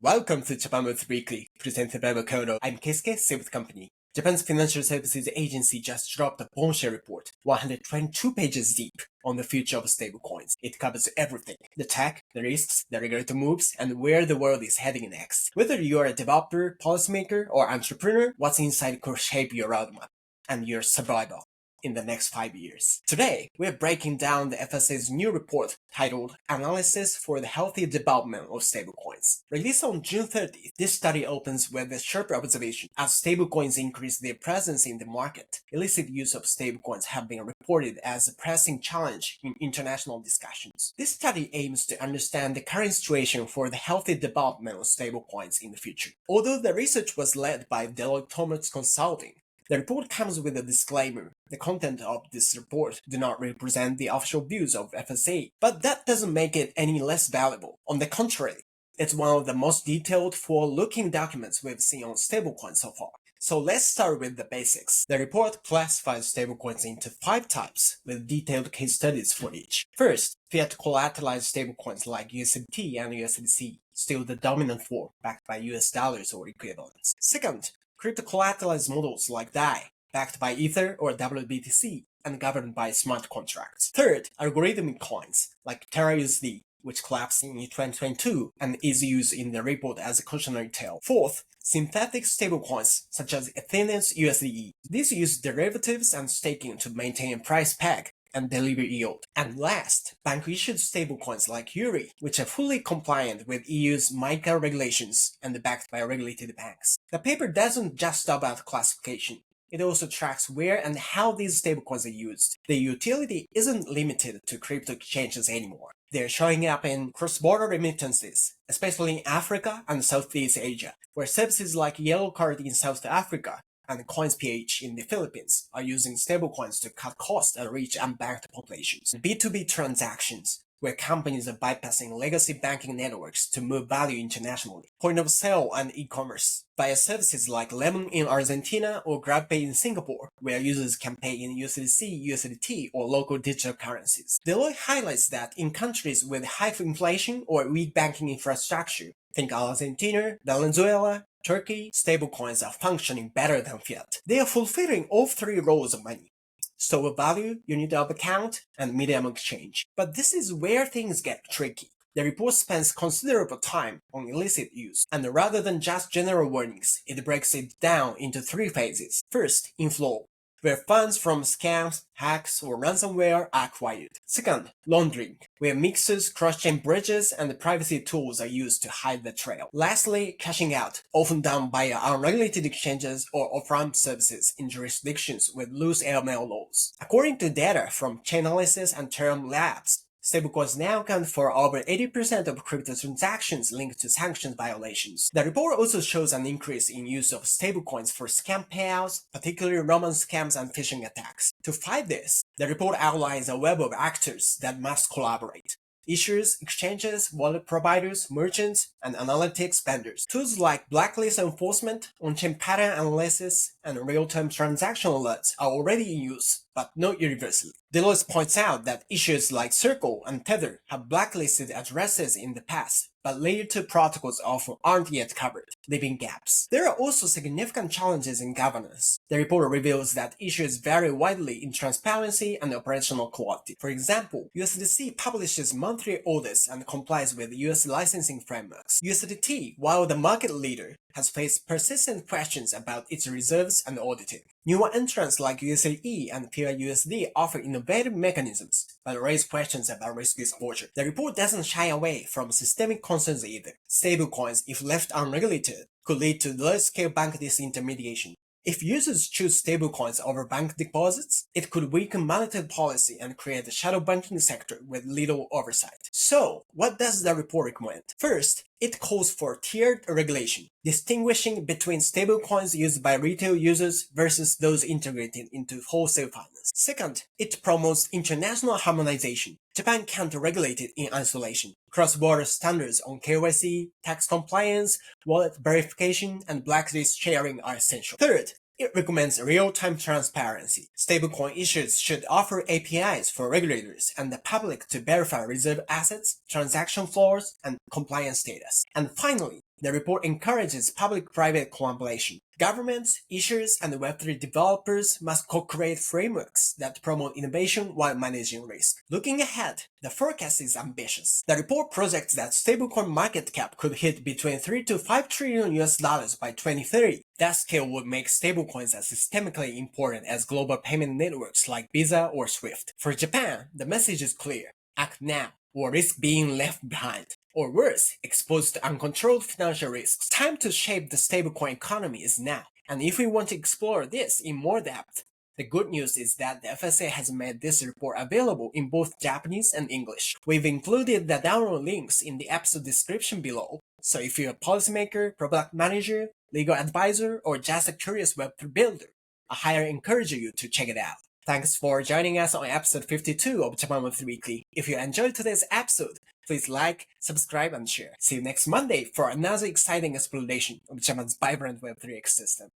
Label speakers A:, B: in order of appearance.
A: Welcome to Japan Web3 Weekly, presented by Makoto. I'm Keisuke, same with company. Japan's Financial Services Agency just dropped a bombshell report, 122 pages deep, on the future of stablecoins. It covers everything: the tech, the risks, the regulatory moves, and where the world is heading next. Whether you're a developer, policymaker, or entrepreneur, what's inside could shape your roadmap and your survival in the next 5 years. Today, we're breaking down the FSA's new report titled Analysis for the Healthy Development of Stablecoins. Released on June 30th, this study opens with a sharp observation. As stablecoins increase their presence in the market, illicit use of stablecoins have been reported as a pressing challenge in international discussions. This study aims to understand the current situation for the healthy development of stablecoins in the future. Although the research was led by Deloitte Consulting, the report comes with a disclaimer. The content of this report do not represent the official views of FSA, but that doesn't make it any less valuable. On the contrary, it's one of the most detailed, forward-looking documents we've seen on stablecoins so far. So let's start with the basics. The report classifies stablecoins into 5 types, with detailed case studies for each. First, fiat collateralized stablecoins like USDT and USDC, still the dominant form, backed by US dollars or equivalents. Second, crypto-collateralized models like DAI, backed by Ether or WBTC, and governed by smart contracts. Third, algorithmic coins, like Terra USD, which collapsed in 2022 and is used in the report as a cautionary tale. Fourth, synthetic stablecoins, such as Ethereum's USDE. These use derivatives and staking to maintain a price peg and deliver yield. And last, bank-issued stablecoins like Yuri, which are fully compliant with EU's MiCA regulations and backed by regulated banks. The paper doesn't just stop at classification. It also tracks where and how these stablecoins are used. The utility isn't limited to crypto exchanges anymore. They're showing up in cross-border remittances, especially in Africa and Southeast Asia, where services like Yellow Card in South Africa and CoinsPH in the Philippines are using stablecoins to cut costs and reach unbanked populations. B2B transactions, where companies are bypassing legacy banking networks to move value internationally. Point of sale and e-commerce, via services like Lemon in Argentina or GrabPay in Singapore, where users can pay in USDC, USDT, or local digital currencies. Deloitte highlights that in countries with high inflation or weak banking infrastructure, think Argentina, Venezuela, Turkey, stablecoins are functioning better than fiat. They are fulfilling all 3 roles of money: store of value, unit of account, and medium of exchange. But this is where things get tricky. The report spends considerable time on illicit use, and rather than just general warnings, it breaks it down into 3 phases. First, inflow, where funds from scams, hacks, or ransomware are acquired. Second, laundering, where mixers, cross-chain bridges, and privacy tools are used to hide the trail. Lastly, cashing out, often done by unregulated exchanges or off-ramp services in jurisdictions with loose AML laws. According to data from Chainalysis and Terra Labs, stablecoins now account for over 80% of crypto transactions linked to sanctions violations. The report also shows an increase in use of stablecoins for scam payouts, particularly romance scams and phishing attacks. To fight this, the report outlines a web of actors that must collaborate: issuers, exchanges, wallet providers, merchants, and analytics vendors. Tools like blacklist enforcement, on-chain pattern analysis, and real-time transaction alerts are already in use, but not universally. Deloitte points out that issuers like Circle and Tether have blacklisted addresses in the past, but layer 2 protocols often aren't yet covered, leaving gaps. There are also significant challenges in governance. The report reveals that issuers vary widely in transparency and operational quality. For example, USDC publishes monthly audits and complies with US licensing frameworks. USDT, while the market leader, has faced persistent questions about its reserves and auditing. Newer entrants like USDE and PYUSD offer innovative mechanisms, but raise questions about risk exposure. The report doesn't shy away from systemic concerns either. Stablecoins, if left unregulated, could lead to large-scale bank disintermediation. If users choose stablecoins over bank deposits, it could weaken monetary policy and create a shadow banking sector with little oversight. So, what does the report recommend? First, it calls for tiered regulation, distinguishing between stablecoins used by retail users versus those integrated into wholesale finance. Second, it promotes international harmonization. Japan can't regulate it in isolation. Cross-border standards on KYC, tax compliance, wallet verification, and blacklist sharing are essential. Third, it recommends real-time transparency. Stablecoin issuers should offer APIs for regulators and the public to verify reserve assets, transaction flows, and compliance status. And finally, The report encourages public-private collaboration. Governments, issuers, and Web3 developers must co-create frameworks that promote innovation while managing risk. Looking ahead, the forecast is ambitious. The report projects that stablecoin market cap could hit between 3 to 5 trillion US dollars by 2030. That scale would make stablecoins as systemically important as global payment networks like Visa or SWIFT. For Japan, the message is clear. Act now, or risk being left behind. Or worse, exposed to uncontrolled financial risks. Time to shape the stablecoin economy is now. And if we want to explore this in more depth, the good news is that the FSA has made this report available in both Japanese and English. We've included the download links in the episode description below, so if you're a policymaker, product manager, legal advisor, or just a curious Web3 builder, I highly encourage you to check it out. Thanks for joining us on episode 52 of Japan Web3 Weekly. If you enjoyed today's episode, please like, subscribe, and share. See you next Monday for another exciting exploration of Japan's vibrant Web3 ecosystem.